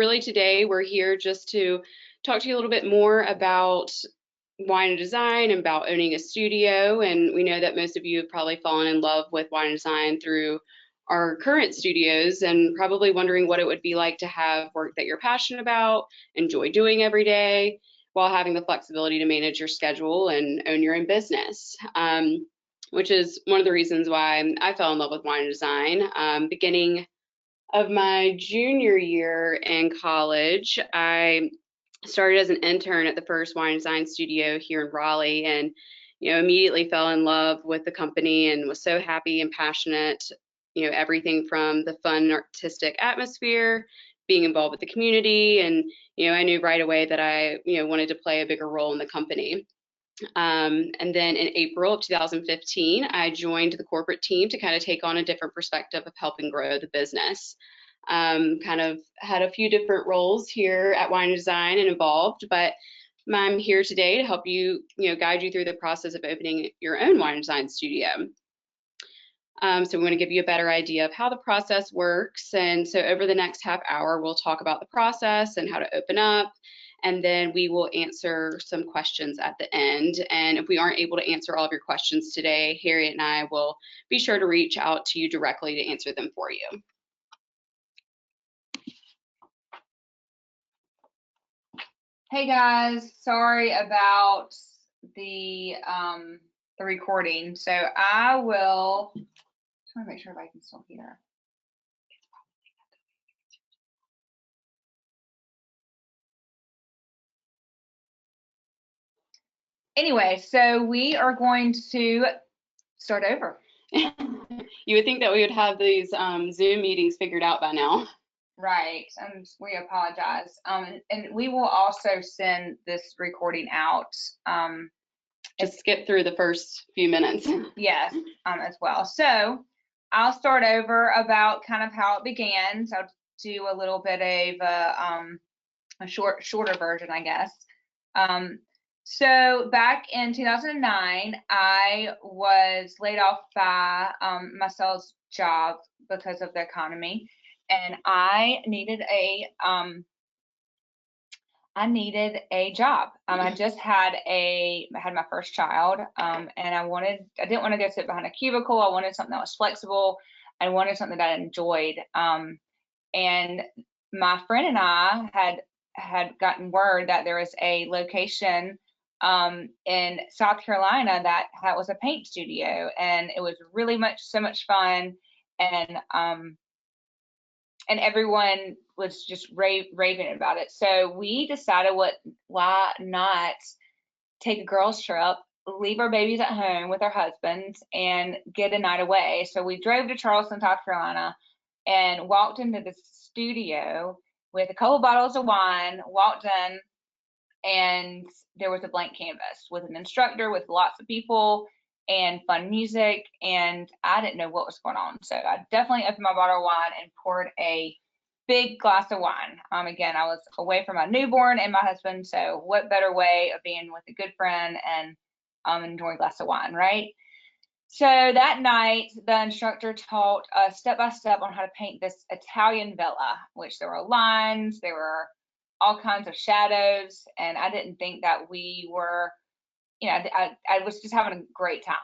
Really today we're here just to talk to you a little bit more about wine and design and about owning a studio. And we know that most of you have probably fallen in love with wine and design through our current studios and probably wondering what it would be like to have work that you're passionate about, enjoy doing every day, while having the flexibility to manage your schedule and own your own business. Which is one of the reasons why I fell in love with wine and design. Beginning of my junior year in college, I started as an intern at the first wine design studio here in Raleigh, and immediately fell in love with the company and was so happy and passionate. Everything from the fun artistic atmosphere, being involved with the community, and I knew right away that I wanted to play a bigger role in the company. And then in April of 2015, I joined the corporate team to kind of take on a different perspective of helping grow the business. Kind of had a few different roles here at Wine Design and involved, but I'm here today to help you, guide you through the process of opening your own wine design studio. So we want to give you a better idea of how the process works. And so over the next half hour, we'll talk about the process and how to open up. And then we will answer some questions at the end. And if we aren't able to answer all of your questions today, Harriet and I will be sure to reach out to you directly to answer them for you. Hey guys, sorry about the recording. So I will just want to make sure everybody can still hear. Anyway, so we are going to start over. You would think that we would have these Zoom meetings figured out by now. Right, we apologize. And we will also send this recording out. Just skip through the first few minutes. Yes, as well. So I'll start over about kind of how it began. So I'll do a little bit of a shorter version, I guess. So back in 2009, I was laid off by my sales job because of the economy, and I needed a job. I just had my first child, and I didn't want to go sit behind a cubicle. I wanted something that was flexible. I wanted something that I enjoyed. And my friend and I had gotten word that there was a location in South Carolina that was a paint studio, and it was really so much fun, and everyone was just raving about it. So we decided, why not take a girls trip, leave our babies at home with our husbands, and get a night away. So we drove to Charleston, South Carolina, and walked into the studio with a couple bottles of wine, walked in, and there was a blank canvas with an instructor, with lots of people and fun music, and I didn't know what was going on. So I definitely opened my bottle of wine and poured a big glass of wine. Again, I was away from my newborn and my husband, so what better way of being with a good friend and enjoying a glass of wine, right? So that night, the instructor taught us step by step on how to paint this Italian villa, which there were lines, there were all kinds of shadows, and I didn't think that we were, I was just having a great time.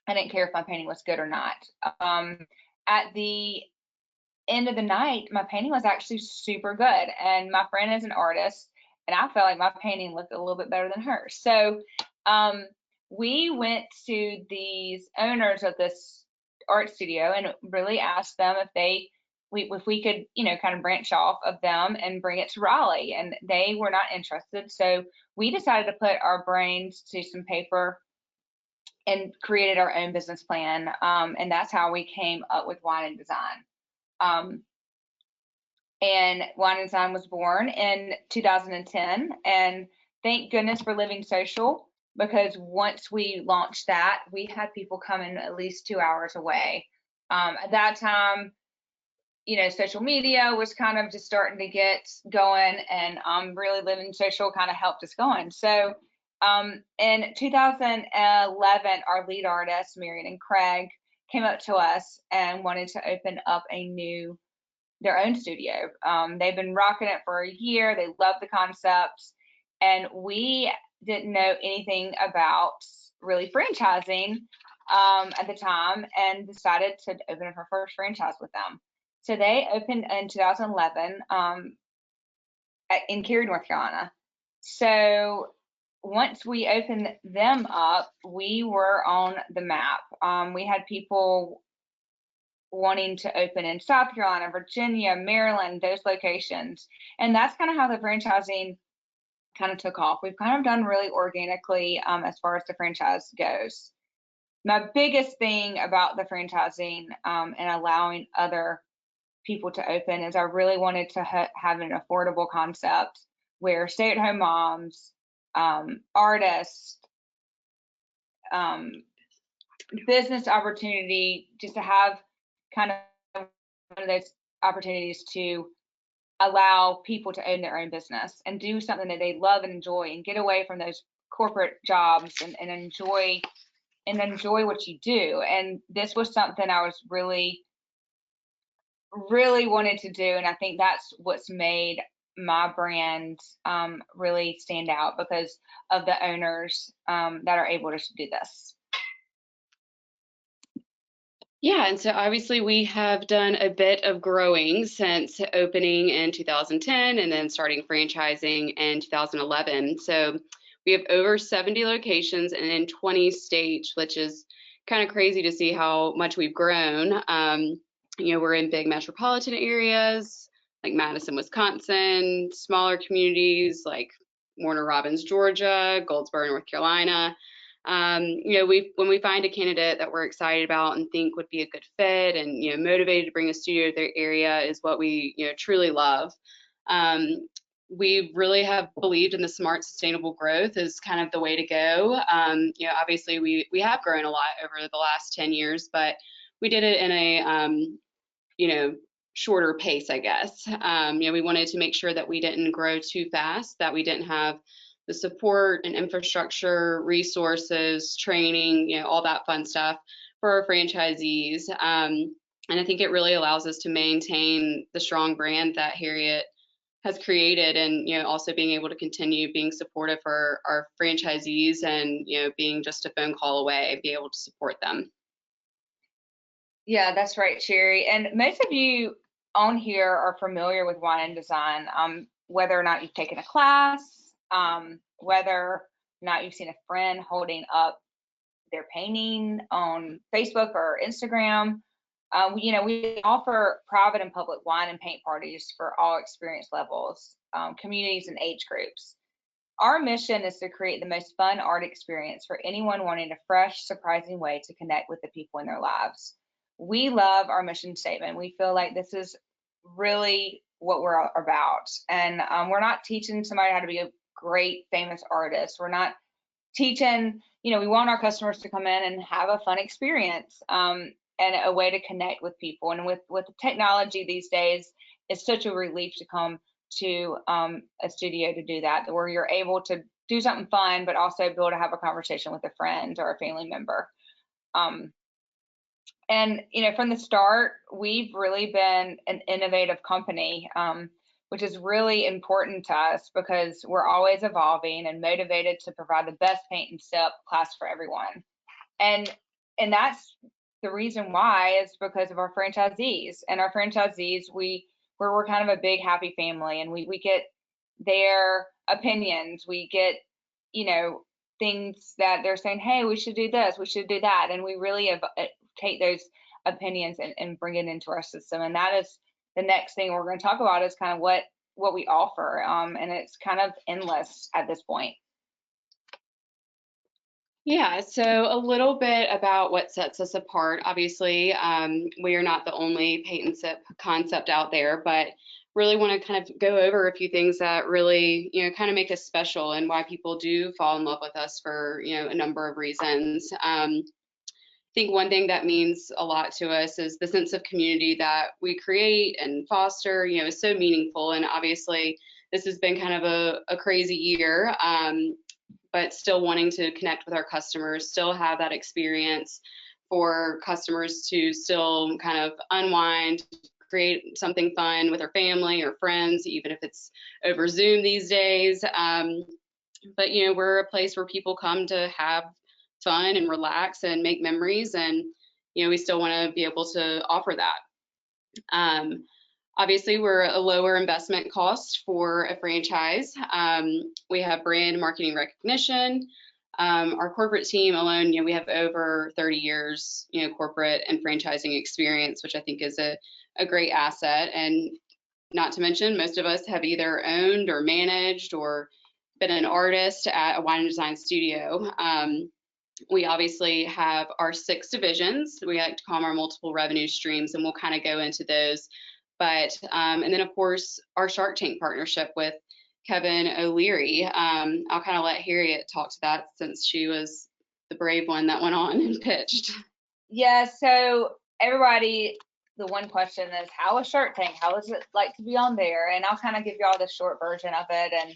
I didn't care if my painting was good or not. At the end of the night, my painting was actually super good, and my friend is an artist, and I felt like my painting looked a little bit better than hers. So we went to these owners of this art studio and really asked them if we could, kind of branch off of them and bring it to Raleigh, and they were not interested. So we decided to put our brains to some paper and created our own business plan, and that's how we came up with Wine and Design. And Wine and Design was born in 2010, and thank goodness for Living Social, because once we launched that, we had people coming at least 2 hours away. At that time, social media was kind of just starting to get going, and really Living Social kind of helped us going. So in 2011, our lead artist, Marion and Craig, came up to us and wanted to open up a new their own studio. They've been rocking it for a year. They love the concept, and we didn't know anything about really franchising at the time, and decided to open up our first franchise with them. So they opened in 2011 in Cary, North Carolina. So once we opened them up, we were on the map. We had people wanting to open in South Carolina, Virginia, Maryland, those locations. And that's kind of how the franchising kind of took off. We've kind of done really organically as far as the franchise goes. My biggest thing about the franchising and allowing other people to open is I really wanted to have an affordable concept where stay-at-home moms, artists, business opportunity, just to have kind of one of those opportunities to allow people to own their own business and do something that they love and enjoy, and get away from those corporate jobs and enjoy what you do. And this was something I was really wanted to do, and I think that's what's made my brand really stand out, because of the owners that are able to do this. Yeah, and so obviously we have done a bit of growing since opening in 2010 and then starting franchising in 2011. So we have over 70 locations and in 20 states, which is kind of crazy to see how much we've grown. We're in big metropolitan areas like Madison, Wisconsin, smaller communities like Warner Robins, Georgia, Goldsboro, North Carolina. When we find a candidate that we're excited about and think would be a good fit and, motivated to bring a studio to their area is what we, truly love. We really have believed in the smart, sustainable growth is kind of the way to go. Obviously we have grown a lot over the last 10 years, but we did it in a, shorter pace, I guess. We wanted to make sure that we didn't grow too fast, that we didn't have the support and infrastructure, resources, training, all that fun stuff for our franchisees. And I think it really allows us to maintain the strong brand that Harriet has created, and also being able to continue being supportive for our franchisees, and being just a phone call away, be able to support them. Yeah, that's right, Sheri. And most of you on here are familiar with wine and design, whether or not you've taken a class, whether or not you've seen a friend holding up their painting on Facebook or Instagram. We offer private and public wine and paint parties for all experience levels, communities, and age groups. Our mission is to create the most fun art experience for anyone wanting a fresh, surprising way to connect with the people in their lives. We love our mission statement. We feel like this is really what we're about. And we're not teaching somebody how to be a great, famous artist. We're not teaching, we want our customers to come in and have a fun experience and a way to connect with people. And with the technology these days, it's such a relief to come to a studio to do that, where you're able to do something fun, but also be able to have a conversation with a friend or a family member. And from the start, we've really been an innovative company, which is really important to us, because we're always evolving and motivated to provide the best paint and sip class for everyone. And that's the reason why, is because of our franchisees. And our franchisees, we're kind of a big happy family, and we get their opinions. We get, things that they're saying, hey, we should do this, we should do that. And we really take those opinions and bring it into our system. And that is the next thing we're going to talk about, is kind of what we offer. And it's kind of endless at this point. Yeah, so a little bit about what sets us apart. Obviously, we are not the only paint and sip concept out there, but really want to kind of go over a few things that really, kind of make us special, and why people do fall in love with us for, a number of reasons. I think one thing that means a lot to us is the sense of community that we create and foster, is so meaningful. And obviously, this has been kind of a crazy year, but still wanting to connect with our customers, still have that experience for customers to still kind of unwind, create something fun with our family or friends, even if it's over Zoom these days. But we're a place where people come to have fun and relax and make memories, and we still want to be able to offer that. Obviously, we're a lower investment cost for a franchise. We have brand marketing recognition. Our corporate team alone, we have over 30 years, corporate and franchising experience, which I think is a great asset. And not to mention, most of us have either owned or managed or been an artist at a wine and design studio. We obviously have our 6 divisions. We like to call them our multiple revenue streams, and we'll kind of go into those. But and then of course our Shark Tank partnership with Kevin O'Leary. I'll kind of let Harriet talk to that since she was the brave one that went on and pitched. Yeah, so everybody, the one question is, how is Shark Tank? How is it like to be on there? And I'll kind of give y'all the short version of it. And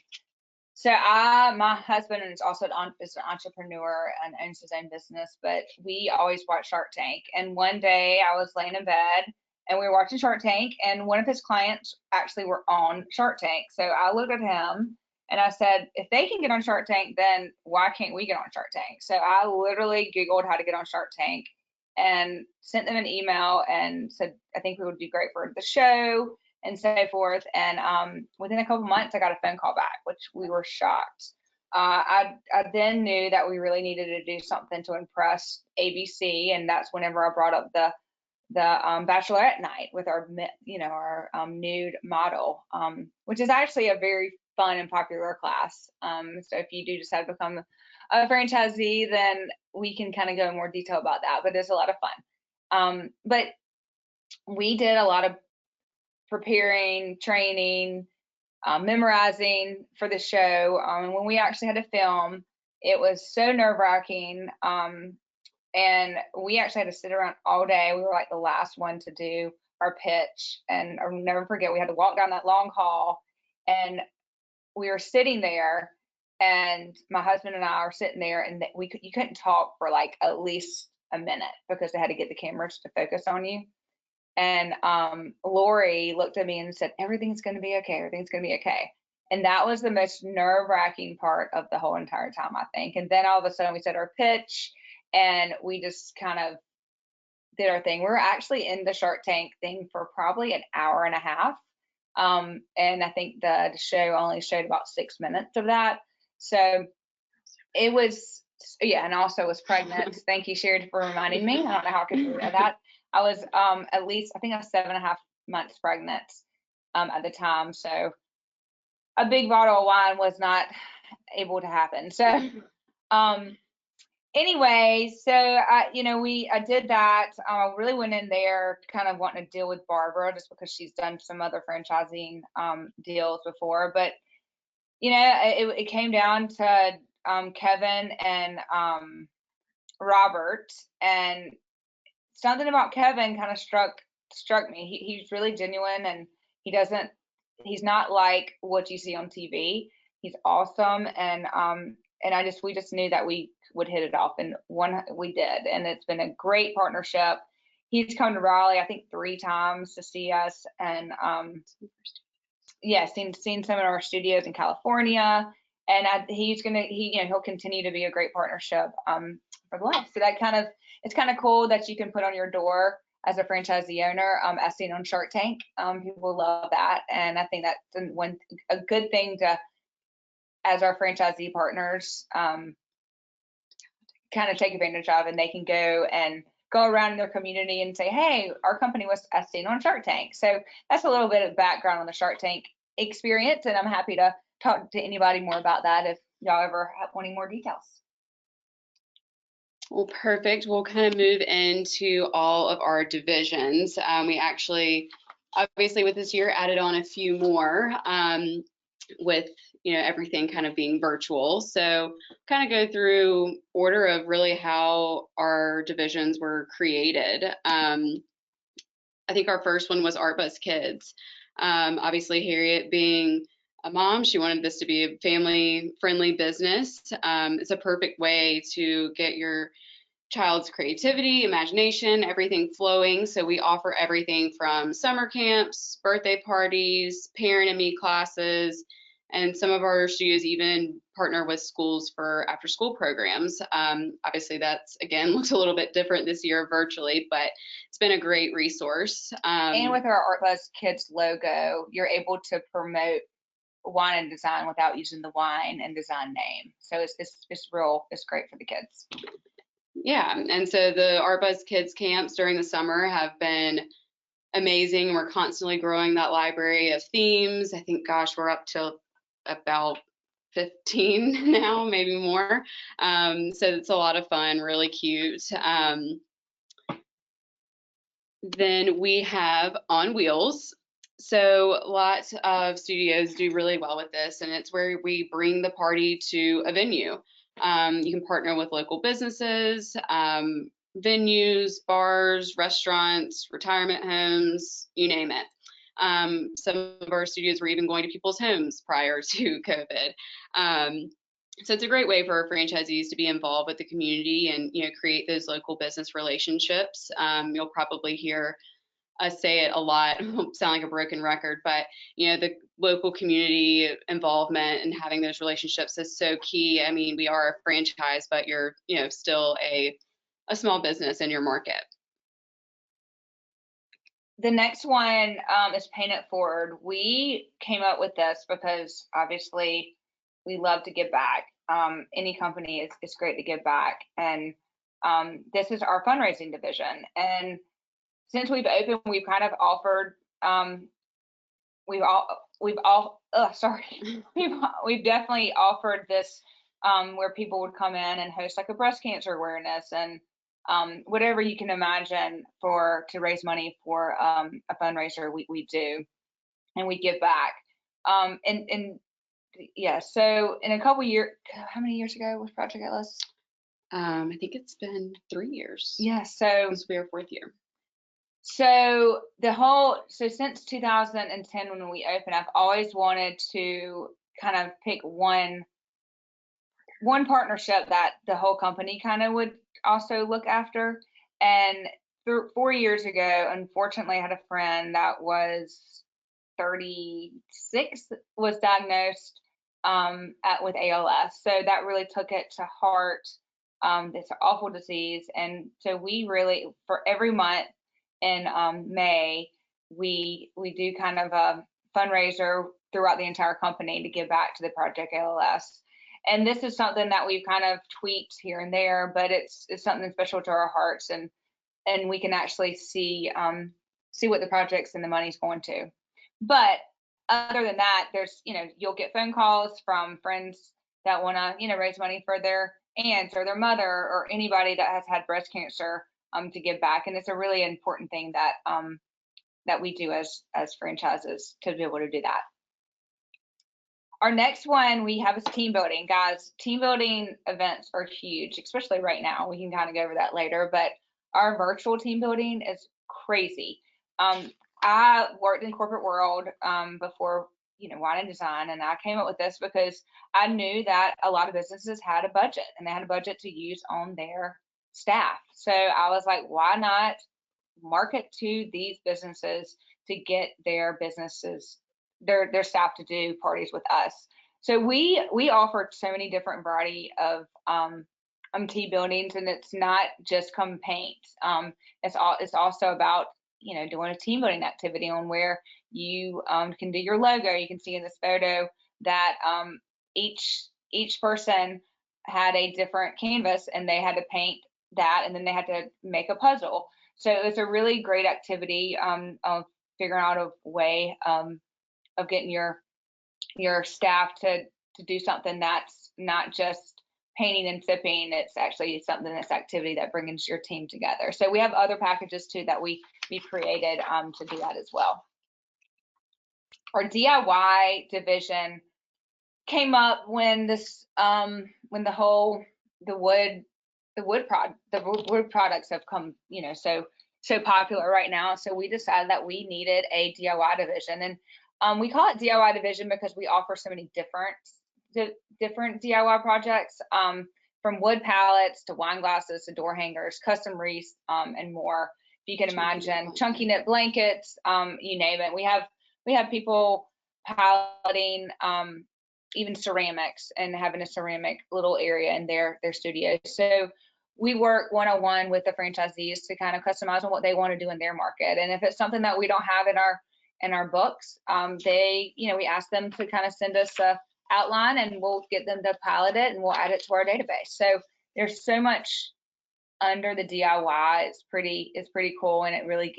so my husband is also is an entrepreneur and owns his own business, but we always watch Shark Tank. And one day I was laying in bed and we were watching Shark Tank, and one of his clients actually were on Shark Tank. So I looked at him and I said, if they can get on Shark Tank, then why can't we get on Shark Tank? So I literally Googled how to get on Shark Tank and sent them an email and said, I think we would be great for the show and so forth. And within a couple months, I got a phone call back, which we were shocked. I then knew that we really needed to do something to impress ABC, and that's whenever I brought up the bachelorette night with our nude model, which is actually a very fun and popular class. So if you do decide to become a franchisee, then we can kind of go in more detail about that, but it's a lot of fun. But we did a lot of preparing, training, memorizing for the show. And when we actually had to film, it was so nerve-wracking. And we actually had to sit around all day. We were like the last one to do our pitch. And I'll never forget, we had to walk down that long hall, and we were sitting there, and my husband and I were sitting there, and you couldn't talk for like at least a minute because they had to get the cameras to focus on you. And Lori looked at me and said, everything's going to be okay. Everything's going to be okay. And that was the most nerve-wracking part of the whole entire time, I think. And then all of a sudden we said our pitch, and we just kind of did our thing. We were actually in the Shark Tank thing for probably an hour and a half. And I think the show only showed about 6 minutes of that. So it was, yeah, and also was pregnant. Thank you, Sheri, for reminding me. I don't know how I could forget that. I was at least, I think I was 7.5 months pregnant at the time. So a big bottle of wine was not able to happen. So anyway, so I did that. I really went in there kind of wanting to deal with Barbara just because she's done some other franchising deals before. But it came down to Kevin and Robert, and something about Kevin kind of struck me. He's really genuine, and he's not like what you see on TV. He's awesome, and we just knew that we would hit it off, and we did, and it's been a great partnership. He's come to Raleigh, I think 3 times to see us, and yeah, seen some of our studios in California, and he'll continue to be a great partnership for life. So it's kind of cool that you can put on your door as a franchisee owner, as seen on Shark Tank. People love that, and I think that's a good thing to, as our franchisee partners, kind of take advantage of, and they can go around in their community and say, hey, our company was as seen on Shark Tank. So that's a little bit of background on the Shark Tank experience, and I'm happy to talk to anybody more about that if y'all ever want any more details. Well, perfect. We'll kind of move into all of our divisions. We actually, obviously with this year, added on a few more with everything kind of being virtual. So kind of go through order of really how our divisions were created. I think our first one was Art Bus Kids. Obviously Harriet being a mom, she wanted this to be a family friendly business. It's a perfect way to get your child's creativity, imagination, everything flowing. So we offer everything from summer camps, birthday parties, parent and me classes, and some of our studios even partner with schools for after school programs. Obviously, that's again looks a little bit different this year virtually, but it's been a great resource. And with our Art Buzz Kids logo, you're able to promote wine and design without using the wine and design name. So it's great for the kids. Yeah, and so the Art Buzz Kids camps during the summer have been amazing. We're constantly growing that library of themes. I think, gosh, we're up to about 15 now, maybe more. So it's a lot of fun, really cute. Then we have On Wheels. So lots of studios do really well with this, and it's where we bring the party to a venue. You can partner with local businesses, venues, bars, restaurants, retirement homes, you name it. Some of our studios were even going to people's homes prior to COVID. So it's a great way for our franchisees to be involved with the community and create those local business relationships. You'll probably hear us say it a lot, sound like a broken record, but the local community involvement and having those relationships is so key. I mean, we are a franchise, but you're still a small business in your market. The next one is Paying It Forward. We came up with this because obviously we love to give back. Any company is great to give back. And this is our fundraising division. And since we've opened, we've kind of offered, we've definitely offered this where people would come in and host like a breast cancer awareness and whatever you can imagine to raise money for a fundraiser, we do, and we give back. And yeah, so in a couple years, how many years ago was Project Atlas? I think it's been 3 years. Yeah, so this will be our 4th year. So since 2010 when we opened, I've always wanted to kind of pick one partnership that the whole company kind of would also look after. And 4 years ago, unfortunately, I had a friend that was 36 was diagnosed with ALS. So that really took it to heart. It's an awful disease. And so we really, for every month in May, we do kind of a fundraiser throughout the entire company to give back to the Project ALS. And this is something that we've kind of tweaked here and there, but it's something special to our hearts, and we can actually see what the projects and the money's going to. But other than that, there's you'll get phone calls from friends that want to raise money for their aunt or their mother or anybody that has had breast cancer to give back, and it's a really important thing that that we do as franchises to be able to do that. Our next one we have is team building. Guys, team building events are huge, especially right now. We can kind of go over that later, but our virtual team building is crazy. I worked in corporate world before, wine and design, and I came up with this because I knew that a lot of businesses had a budget, and they had a budget to use on their staff. So I was like, why not market to these businesses to get their businesses, their staff to do parties with us. So we offered so many different variety of team buildings, and it's not just come paint. It's also about doing a team building activity on where you can do your logo. You can see in this photo that each person had a different canvas, and they had to paint that, and then they had to make a puzzle. So it's a really great activity of figuring out a way of getting your staff to do something that's not just painting and sipping. It's actually something that's activity that brings your team together. So we have other packages too that we created to do that as well. Our DIY division came up when this when the wood products have come so popular right now. So we decided that we needed a DIY division, and we call it DIY division because we offer so many different DIY projects. from wood pallets to wine glasses to door hangers, custom wreaths, and more. If you can imagine, chunky knit blankets, you name it. We have people piloting even ceramics and having a ceramic little area in their studio. So we work one-on-one with the franchisees to kind of customize on what they want to do in their market. And if it's something that we don't have in our books, we ask them to kind of send us a outline, and we'll get them to pilot it, and we'll add it to our database. So there's so much under the DIY. It's pretty cool, and it really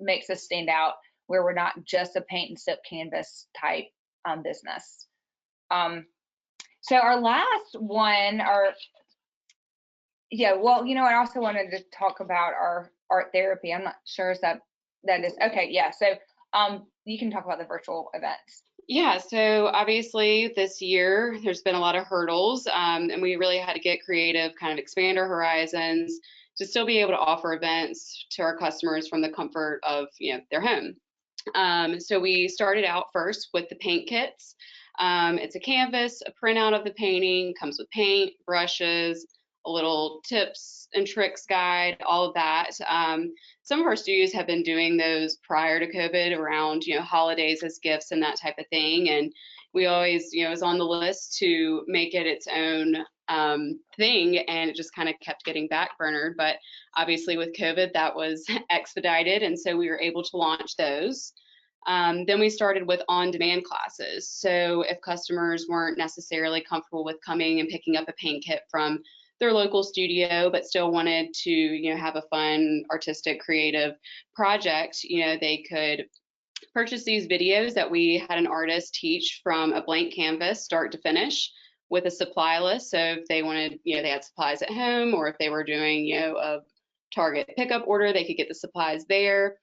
makes us stand out, where we're not just a paint and sip canvas type business. So our last one, I also wanted to talk about our art therapy. I'm not sure if that is okay. Yeah. So you can talk about the virtual events. Yeah, so obviously this year there's been a lot of hurdles, and we really had to get creative, kind of expand our horizons to still be able to offer events to our customers from the comfort of their home. So we started out first with the paint kits. It's a canvas, a printout of the painting, comes with paint, brushes, a little tips and tricks guide, all of that. Some of our studios have been doing those prior to COVID around, holidays as gifts and that type of thing. And we always, it was on the list to make it its own thing, and it just kind of kept getting backburnered. But obviously with COVID, that was expedited, and so we were able to launch those. Then we started with on-demand classes. So if customers weren't necessarily comfortable with coming and picking up a paint kit from their local studio, but still wanted to, have a fun, artistic, creative project, they could purchase these videos that we had an artist teach from a blank canvas, start to finish, with a supply list. So if they wanted, they had supplies at home, or if they were doing, a Target pickup order, they could get the supplies there.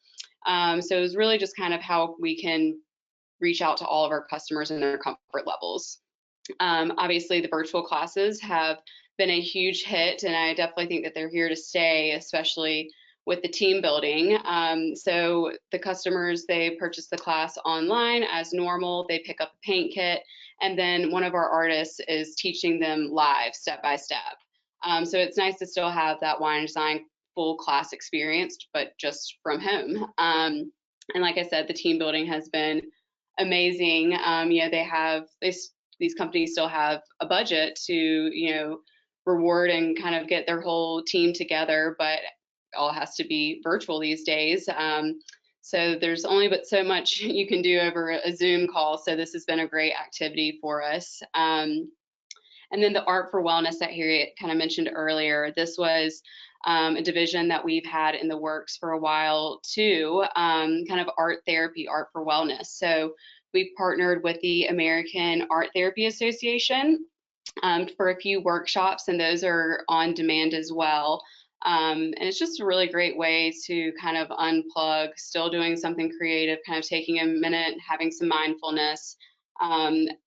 So it was really just kind of how we can reach out to all of our customers and their comfort levels. Obviously, the virtual classes have been a huge hit, and I definitely think that they're here to stay, especially with the team building. So the customers, they purchase the class online as normal, they pick up a paint kit, and then one of our artists is teaching them live, step by step. So it's nice to still have that wine design full class experience, but just from home. And like I said, the team building has been amazing. These companies still have a budget to, reward and kind of get their whole team together, but all has to be virtual these days. So there's only but so much you can do over a Zoom call. So this has been a great activity for us. And then the Art for Wellness that Harriet kind of mentioned earlier, this was a division that we've had in the works for a while too, kind of art therapy, art for wellness. So we partnered with the American Art Therapy Association for a few workshops, and those are on demand as well. And it's just a really great way to kind of unplug, still doing something creative, kind of taking a minute, having some mindfulness.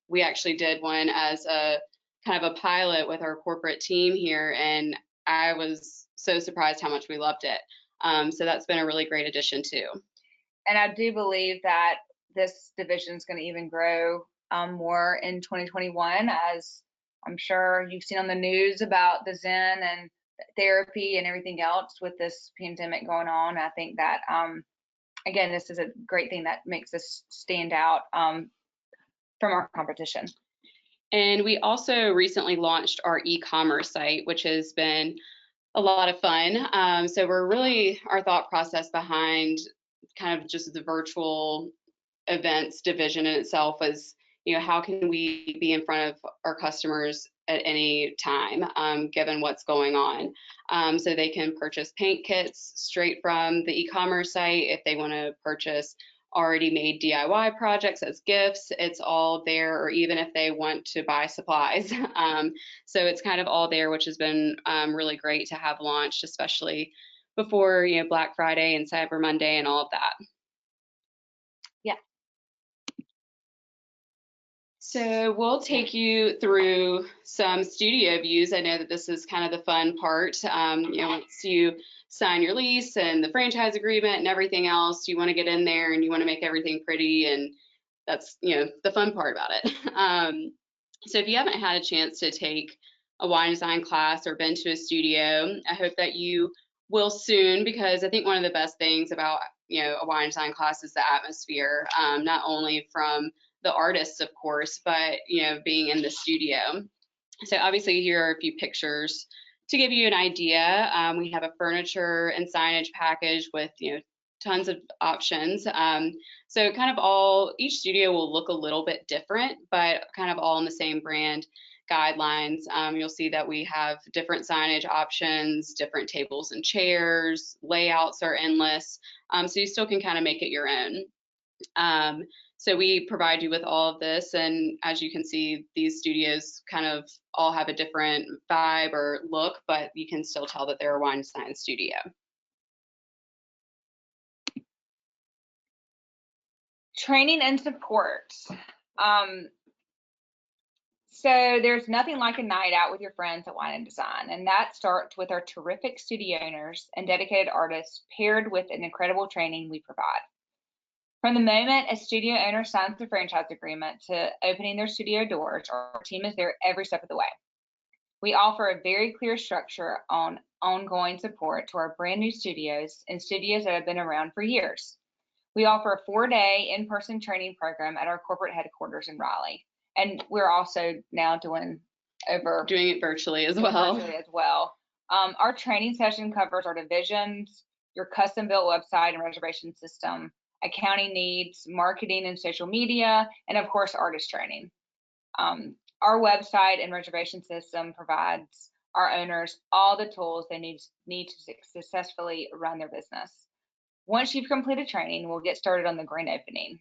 We actually did one as a kind of a pilot with our corporate team here, and I was so surprised how much we loved it. So that's been a really great addition too. And I do believe that this division is going to even grow more in 2021, as I'm sure you've seen on the news about the Zen and therapy and everything else with this pandemic going on. I think that, again, this is a great thing that makes us stand out from our competition. And we also recently launched our e-commerce site, which has been a lot of fun. So our thought process behind kind of just the virtual events division in itself was, how can we be in front of our customers at any time, given what's going on. So they can purchase paint kits straight from the e-commerce site. If they want to purchase already made DIY projects as gifts, it's all there, or even if they want to buy supplies. So it's kind of all there, which has been really great to have launched, especially before Black Friday and Cyber Monday and all of that. Yeah. So we'll take you through some studio views. I know that this is kind of the fun part. Once you sign your lease and the franchise agreement and everything else, you want to get in there and you want to make everything pretty, and that's the fun part about it. So if you haven't had a chance to take a wine design class or been to a studio. I hope that you will soon, because I think one of the best things about, a wine design class is the atmosphere, not only from the artists, of course, but, being in the studio. So obviously here are a few pictures to give you an idea. We have a furniture and signage package with, tons of options. So kind of each studio will look a little bit different, but kind of all in the same brand guidelines. You'll see that we have different signage options, different tables and chairs, layouts are endless. So you still can kind of make it your own. So we provide you with all of this, and as you can see, these studios kind of all have a different vibe or look, but you can still tell that they're a wine design studio. Training and support. So there's nothing like a night out with your friends at Wine and Design, and that starts with our terrific studio owners and dedicated artists paired with an incredible training we provide. From the moment a studio owner signs the franchise agreement to opening their studio doors, our team is there every step of the way. We offer a very clear structure on ongoing support to our brand new studios and studios that have been around for years. We offer a 4-day in-person training program at our corporate headquarters in Raleigh. And we're also now doing it virtually as well. Our training session covers our divisions, your custom-built website and reservation system, accounting needs, marketing and social media, and of course, artist training. Our website and reservation system provides our owners all the tools they need to successfully run their business. Once you've completed training, we'll get started on the grand opening.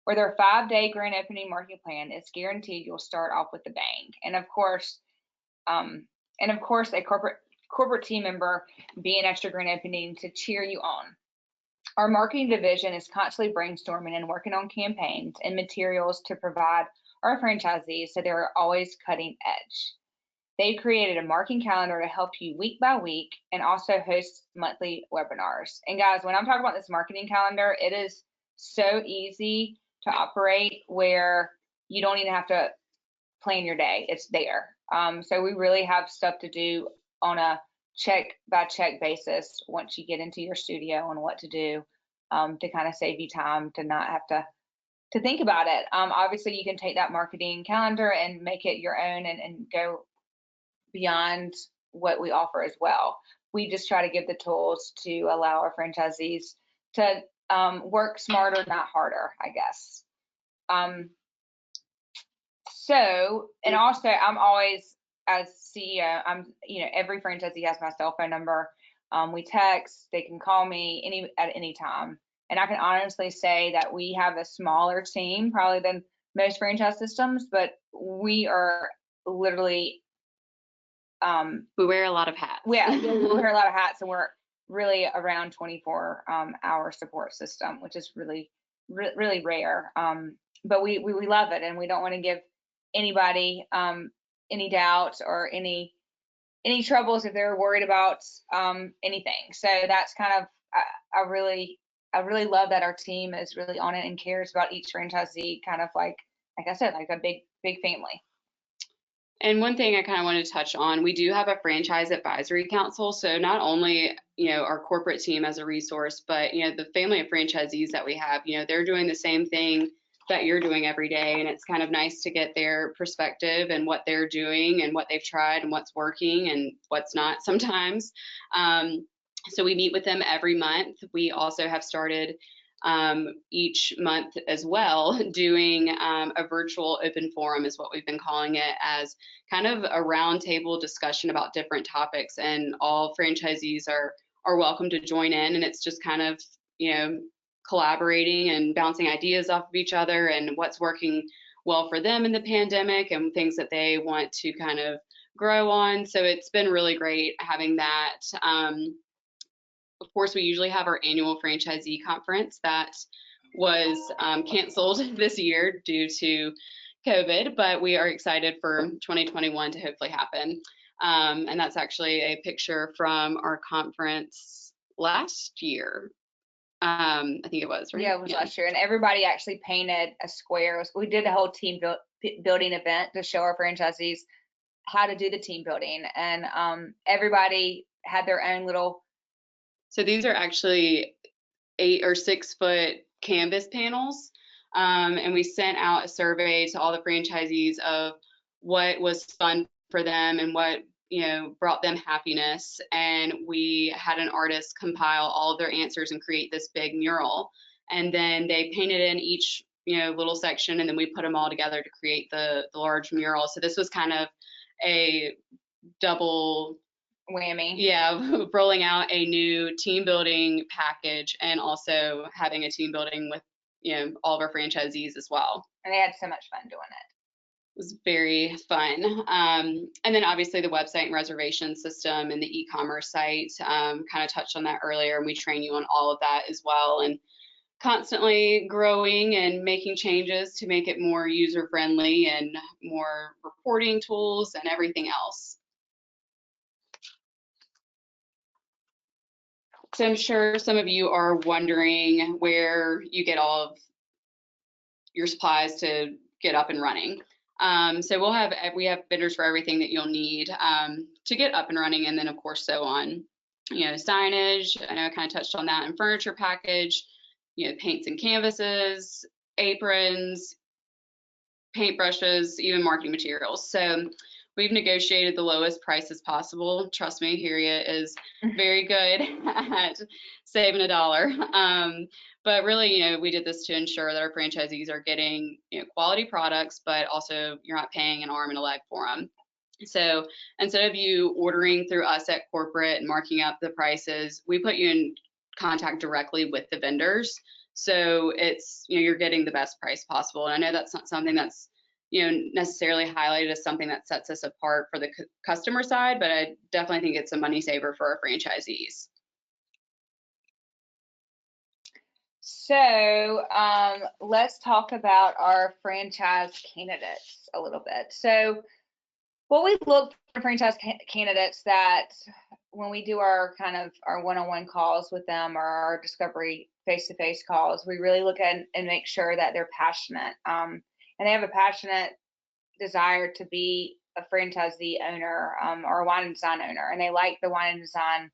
With our 5-day grand opening marketing plan, it's guaranteed you'll start off with a bang. And of course, a corporate team member being at your grand opening to cheer you on. Our marketing division is constantly brainstorming and working on campaigns and materials to provide our franchisees so they're always cutting edge. They created a marketing calendar to help you week by week and also host monthly webinars. And guys, when I'm talking about this marketing calendar, it is so easy to operate where you don't even have to plan your day. It's there. So we really have stuff to do on a check by check basis once you get into your studio on what to do to kind of save you time to not have to think about it. Obviously, you can take that marketing calendar and make it your own and go beyond what we offer as well. We just try to give the tools to allow our franchisees to work smarter, not harder, I guess. And also, I'm always, as CEO, every franchisee has my cell phone number. We text, they can call me at any time. And I can honestly say that we have a smaller team probably than most franchise systems, but we are literally we wear a lot of hats. Yeah, we wear a lot of hats, and we're really around 24-hour support system, which is really rare. But we love it, and we don't want to give anybody any doubts or any troubles if they're worried about anything. So that's kind of I really love that our team is really on it and cares about each franchisee, kind of like I said, like a big family. And one thing I kind of wanted to touch on, we do have a franchise advisory council. So not only, our corporate team as a resource, but, the family of franchisees that we have, they're doing the same thing that you're doing every day. And it's kind of nice to get their perspective and what they're doing and what they've tried and what's working and what's not sometimes. So we meet with them every month. We also have started each month as well, doing a virtual open forum is what we've been calling it, as kind of a roundtable discussion about different topics, and all franchisees are welcome to join in, and it's just kind of collaborating and bouncing ideas off of each other and what's working well for them in the pandemic and things that they want to kind of grow on. So it's been really great having that. Of course, we usually have our annual franchisee conference that was canceled this year due to COVID, but we are excited for 2021 to hopefully happen. And that's actually a picture from our conference last year. I think it was, right? Yeah, it was last year. And everybody actually painted a square. We did a whole team building event to show our franchisees how to do the team building, and everybody had their own little. So these are actually 8 or 6 foot canvas panels. And we sent out a survey to all the franchisees of what was fun for them and what, brought them happiness. And we had an artist compile all of their answers and create this big mural. And then they painted in each, little section, and then we put them all together to create the large mural. So this was kind of a double Whammy. Yeah, rolling out a new team building package and also having a team building with, all of our franchisees as well. And they had so much fun doing it. It was very fun. And then obviously the website and reservation system and the e-commerce site, kind of touched on that earlier, and we train you on all of that as well, and constantly growing and making changes to make it more user friendly and more reporting tools and everything else. So I'm sure some of you are wondering where you get all of your supplies to get up and running. So we have vendors for everything that you'll need to get up and running, and then of course so on. Signage, I know I kind of touched on that, and furniture package, paints and canvases, aprons, paintbrushes, even marketing materials. So we've negotiated the lowest prices possible. Trust me, Harriet is very good at saving a dollar. But really, we did this to ensure that our franchisees are getting, quality products, but also you're not paying an arm and a leg for them. So instead of you ordering through us at corporate and marking up the prices, we put you in contact directly with the vendors. So it's, you're getting the best price possible. And I know that's not something that's, necessarily highlighted as something that sets us apart for the customer side, but I definitely think it's a money saver for our franchisees. So let's talk about our franchise candidates a little bit. So what we look for franchise candidates, that when we do our kind of our one-on-one calls with them or our discovery face-to-face calls, we really look at and make sure that they're passionate, and they have a passionate desire to be a franchisee owner, or a wine and design owner, and they like the wine and design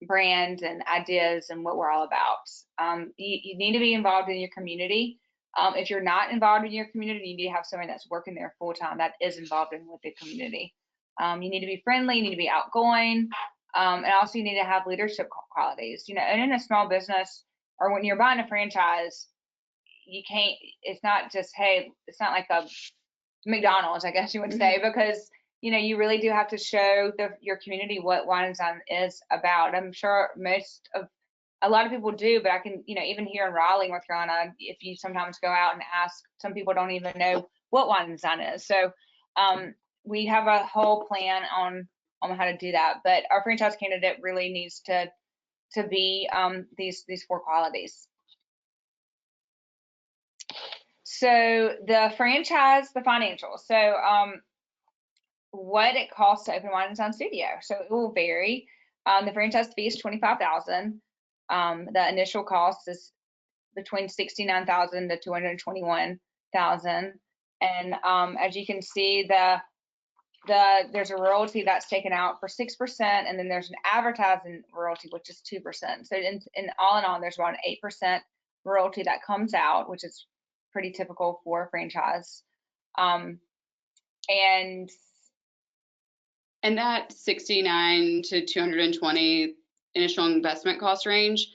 brand and ideas and what we're all about. You need to be involved in your community. If you're not involved in your community, you need to have somebody that's working there full time that is involved with the community. You need to be friendly, you need to be outgoing, and also you need to have leadership qualities. Owning a small business, or when you're buying a franchise, you can't, it's not just, hey, it's not like a McDonald's, I guess you would say, because you really do have to show your community what wine and design is about. I'm sure a lot of people do, but I can, even here in Raleigh, North Carolina, if you sometimes go out and ask, some people don't even know what wine and design is. So we have a whole plan on how to do that. But our franchise candidate really needs to be these 4 qualities. So the franchise, the financials. So what it costs to open a wine and design studio. So it will vary. The franchise fee is $25,000. The initial cost is between $69,000 to $221,000. And as you can see, there's a royalty that's taken out for 6%, and then there's an advertising royalty, which is 2%. So in all, there's around 8% royalty that comes out, which is pretty typical for a franchise. And that 69 to 220 initial investment cost range,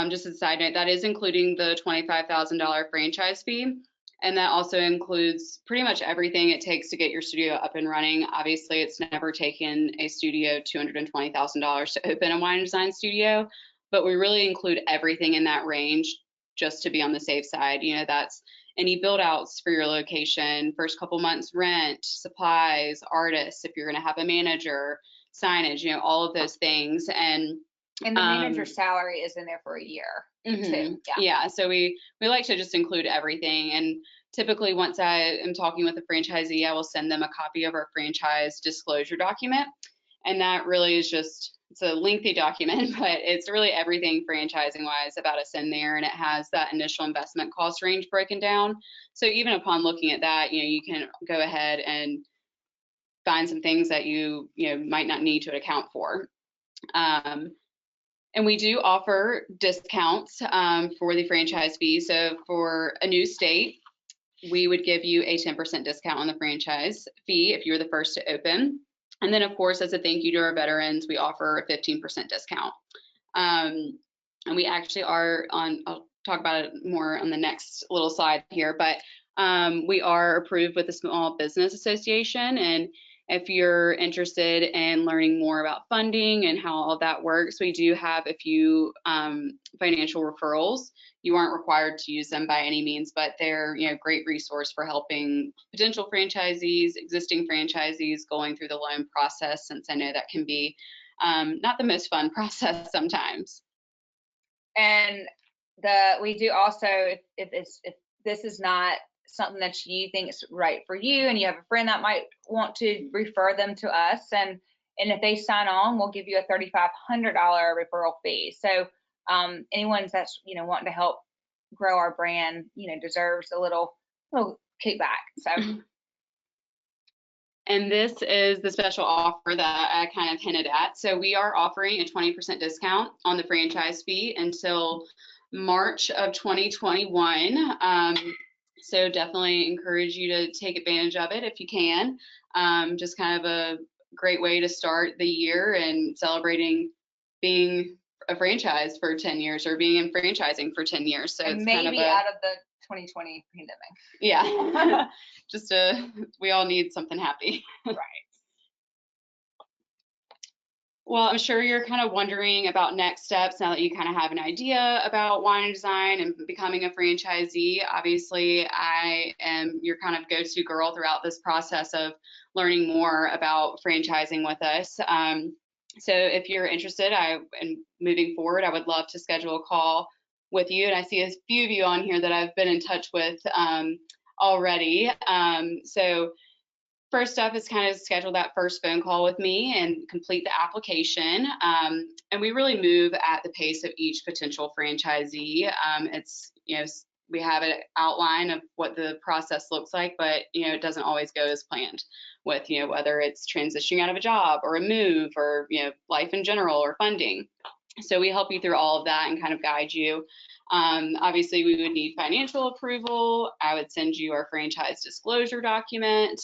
just as a side note, that is including the $25,000 franchise fee. And that also includes pretty much everything it takes to get your studio up and running. Obviously, it's never taken a studio $220,000 to open a wine and design studio, but we really include everything in that range just to be on the safe side. That's any build outs for your location, first couple months rent, supplies, artists, if you're going to have a manager, signage, all of those things. And the manager's salary is in there for a year too. Yeah. So we like to just include everything. And typically once I am talking with a franchisee, I will send them a copy of our franchise disclosure document. And that really is just, it's a lengthy document, but it's really everything franchising wise about us in there. And it has that initial investment cost range broken down. So even upon looking at that, you can go ahead and find some things that you might not need to account for. And we do offer discounts for the franchise fee. So for a new state, we would give you a 10% discount on the franchise fee if you're the first to open. And then, of course, as a thank you to our veterans, we offer a 15% discount. And we actually are on, I'll talk about it more on the next little slide here, but we are approved with the Small Business Association. And if you're interested in learning more about funding and how all that works, we do have a few financial referrals. You aren't required to use them by any means, but they're great resource for helping potential franchisees, existing franchisees going through the loan process, since I know that can be not the most fun process sometimes. And we do also, if this is not something that you think is right for you, and you have a friend that might want to refer them to us, and if they sign on, we'll give you a $3,500 referral fee. So anyone that's wanting to help grow our brand, deserves a little kickback. So. And this is the special offer that I kind of hinted at. So we are offering a 20% discount on the franchise fee until March of 2021. So definitely encourage you to take advantage of it if you can. Just kind of a great way to start the year and celebrating being a franchise for 10 years or being in franchising for 10 years. So and it's maybe kind of out of the 2020 pandemic. Yeah. Just we all need something happy. Right. Well, I'm sure you're kind of wondering about next steps now that you kind of have an idea about wine and design and becoming a franchisee. Obviously, I am your kind of go-to girl throughout this process of learning more about franchising with us. So if you're interested in moving forward, I would love to schedule a call with you. And I see a few of you on here that I've been in touch with already. So first up is kind of schedule that first phone call with me and complete the application. And we really move at the pace of each potential franchisee. It's, we have an outline of what the process looks like, but, it doesn't always go as planned with, whether it's transitioning out of a job or a move or, life in general or funding. So we help you through all of that and kind of guide you. Obviously, we would need financial approval. I would send you our franchise disclosure document.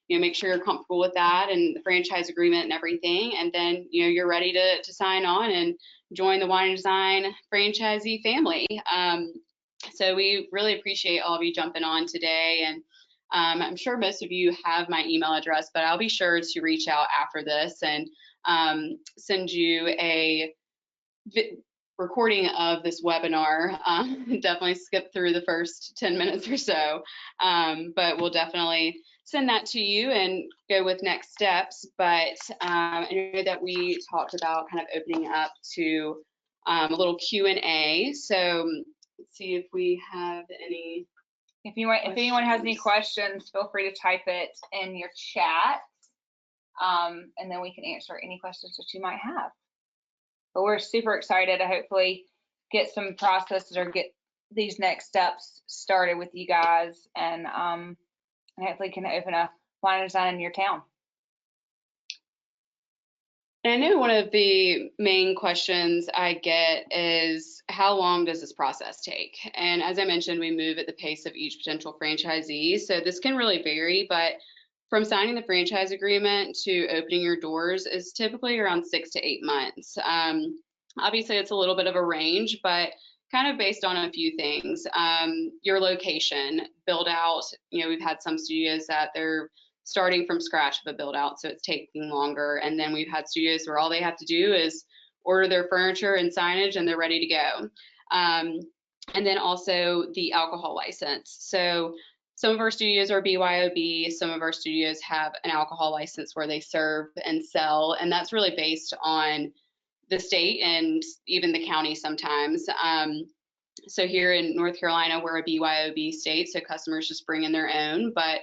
Make sure you're comfortable with that and the franchise agreement and everything. And then, you're ready to sign on and join the Wine and Design franchisee family. So we really appreciate all of you jumping on today. And I'm sure most of you have my email address, but I'll be sure to reach out after this and send you a recording of this webinar. Definitely skip through the first 10 minutes or so, but we'll definitely send that to you and go with next steps. But I know that we talked about kind of opening up to a little Q&A. So let's see if we have any. If anyone has any questions, feel free to type it in your chat, and then we can answer any questions that you might have. But we're super excited to hopefully get some processes or get these next steps started with you guys, and hopefully can open a wine and design in your town. And I know one of the main questions I get is, how long does this process take? And as I mentioned, we move at the pace of each potential franchisee. So this can really vary, but from signing the franchise agreement to opening your doors is typically around 6 to 8 months. Obviously, it's a little bit of a range, but kind of based on a few things. Your location, build out, we've had some studios that they're starting from scratch of a build out, so it's taking longer. And then we've had studios where all they have to do is order their furniture and signage and they're ready to go. And then also the alcohol license. So some of our studios are BYOB, some of our studios have an alcohol license where they serve and sell, and that's really based on the state and even the county sometimes. So here in North Carolina, we're a BYOB state, so customers just bring in their own, but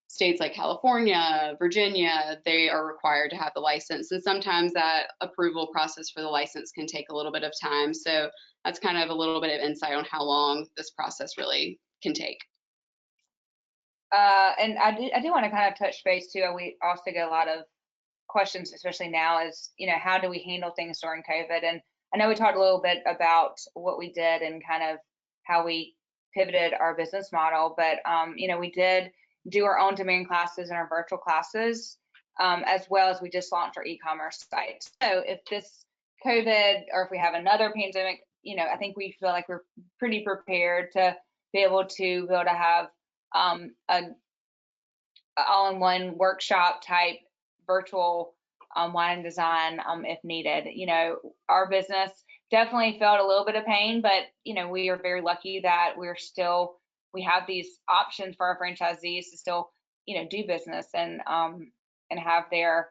states like California, Virginia, they are required to have the license. And sometimes that approval process for the license can take a little bit of time. So that's kind of a little bit of insight on how long this process really can take. And I do want to kind of touch base too. We also get a lot of questions, especially now, is, how do we handle things during COVID? And I know we talked a little bit about what we did and kind of how we pivoted our business model, but we did do our own demand classes and our virtual classes, as well as we just launched our e-commerce site. So if this COVID, or if we have another pandemic, I think we feel like we're pretty prepared to be able to have a all-in-one workshop type virtual wine and design if needed. Our business definitely felt a little bit of pain, but we are very lucky that we have these options for our franchisees to still do business and have their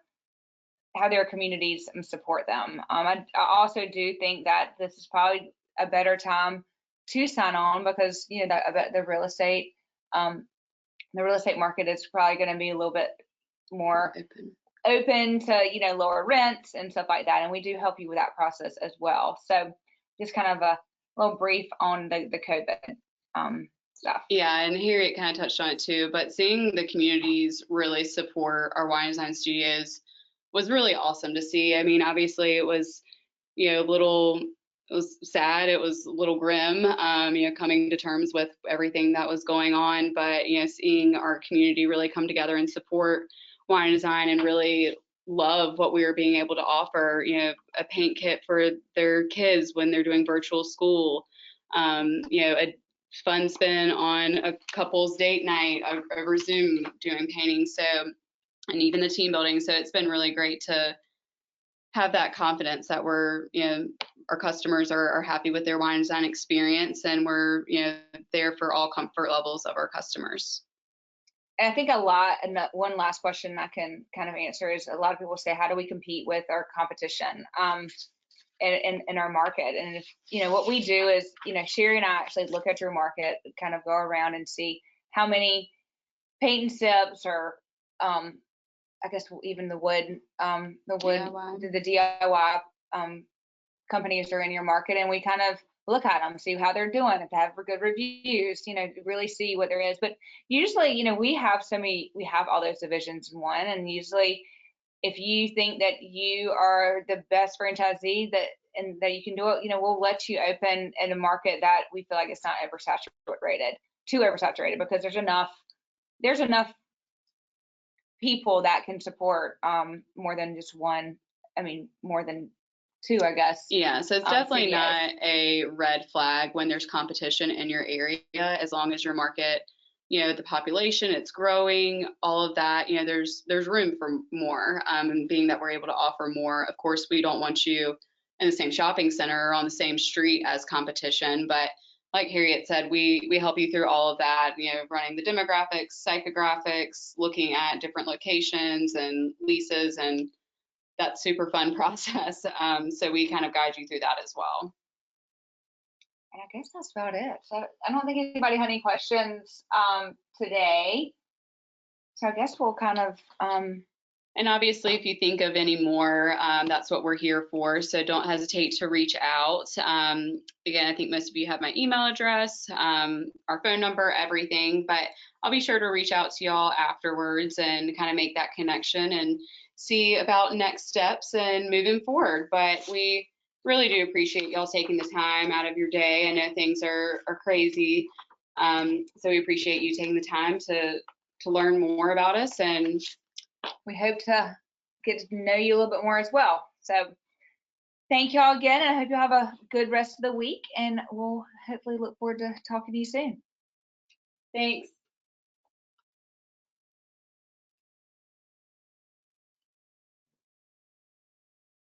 communities support them. I also do think that this is probably a better time to sign on, because the real estate market is probably going to be a little bit more open to lower rents and stuff like that, and we do help you with that process as well. So just kind of a little brief on the COVID stuff. Yeah, and Harriet kind of touched on it too, but seeing the communities really support our wine design studios was really awesome to see. I mean, obviously it was it was sad, it was a little grim, coming to terms with everything that was going on, but seeing our community really come together and support wine design and really love what we were being able to offer, a paint kit for their kids when they're doing virtual school, a fun spin on a couple's date night over Zoom doing painting, and even the team building. So it's been really great to have that confidence that our customers are happy with their wine design experience, and we're there for all comfort levels of our customers. And I think one last question I can kind of answer is, a lot of people say, how do we compete with our competition in our market? And what we do is, Sheri and I actually look at your market, kind of go around and see how many paint and sips, or I guess even the DIY companies are in your market, and we kind of look at them, see how they're doing, if they have good reviews, really see what there is. But usually, we have all those divisions in one, and usually if you think that you are the best franchisee and that you can do it, we'll let you open in a market that we feel like it's not too oversaturated, because there's enough people that can support more than just one. I mean, more than two, I guess. Yeah, so it's definitely not a red flag when there's competition in your area, as long as your market, the population, it's growing, all of that, there's room for more. And being that we're able to offer more, of course, we don't want you in the same shopping center or on the same street as competition, but like Harriet said, we help you through all of that, running the demographics, psychographics, looking at different locations and leases, and that super fun process. So we kind of guide you through that as well. And I guess that's about it. So I don't think anybody had any questions today. So I guess we'll kind of and obviously, if you think of any more, that's what we're here for. So don't hesitate to reach out. Again, I think most of you have my email address, our phone number, everything, but I'll be sure to reach out to y'all afterwards and kind of make that connection and see about next steps and moving forward. But we really do appreciate y'all taking the time out of your day. I know things are crazy. So we appreciate you taking the time to learn more about us, and we hope to get to know you a little bit more as well. So thank you all again, and I hope you have a good rest of the week, and we'll hopefully look forward to talking to you soon. Thanks.